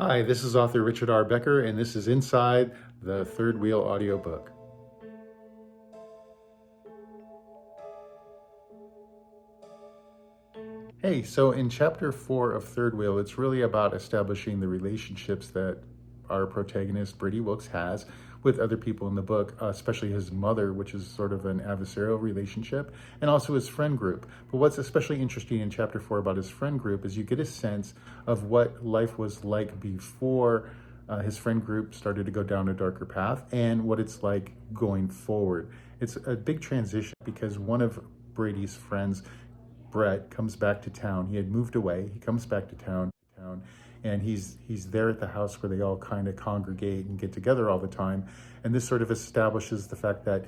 Hi, this is author Richard R. Becker, and this is Inside the Third Wheel audiobook. Hey, so in chapter 4 of Third Wheel, it's really about establishing the relationships that our protagonist, Brady Wilks, has with other people in the book, especially his mother, which is sort of an adversarial relationship, and also his friend group. But what's especially interesting in chapter 4 about his friend group is you get a sense of what life was like before his friend group started to go down a darker path and what it's like going forward. It's a big transition because one of Brady's friends, Brett, comes back to town. He had moved away. He comes back to town, and he's there at the house where they all kind of congregate and get together all the time. And this sort of establishes the fact that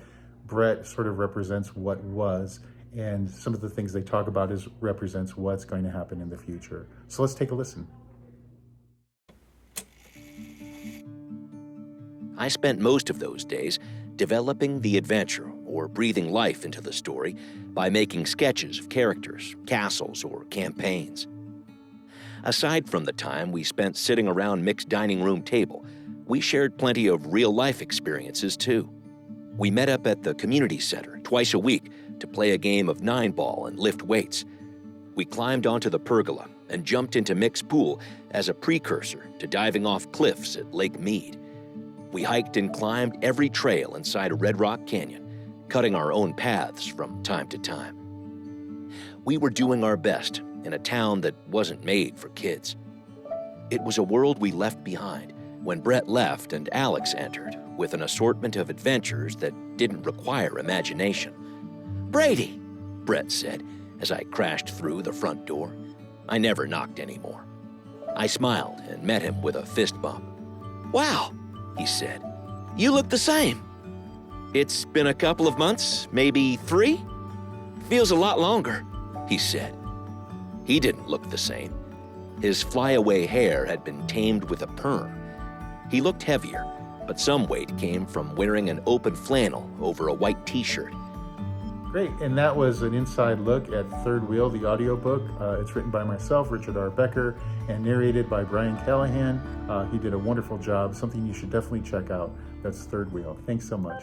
Brett sort of represents what was, and some of the things they talk about is represents what's going to happen in the future. So let's take a listen. I spent most of those days developing the adventure or breathing life into the story by making sketches of characters, castles, or campaigns. Aside from the time we spent sitting around Mick's dining room table, we shared plenty of real-life experiences too. We met up at the community center twice a week to play a game of 9-ball and lift weights. We climbed onto the pergola and jumped into Mick's pool as a precursor to diving off cliffs at Lake Mead. We hiked and climbed every trail inside a Red Rock Canyon, cutting our own paths from time to time. We were doing our best in a town that wasn't made for kids. It was a world we left behind when Brett left and Alex entered with an assortment of adventures that didn't require imagination. "Brady," Brett said as I crashed through the front door. I never knocked anymore. I smiled and met him with a fist bump. "Wow," he said. "You look the same." "It's been a couple of months, maybe 3? Feels a lot longer," he said. He didn't look the same. His flyaway hair had been tamed with a perm. He looked heavier, but some weight came from wearing an open flannel over a white t-shirt. Great, and that was an inside look at Third Wheel, the audiobook. It's written by myself, Richard R. Becker, and narrated by Brian Callahan. He did a wonderful job, something you should definitely check out. That's Third Wheel. Thanks so much.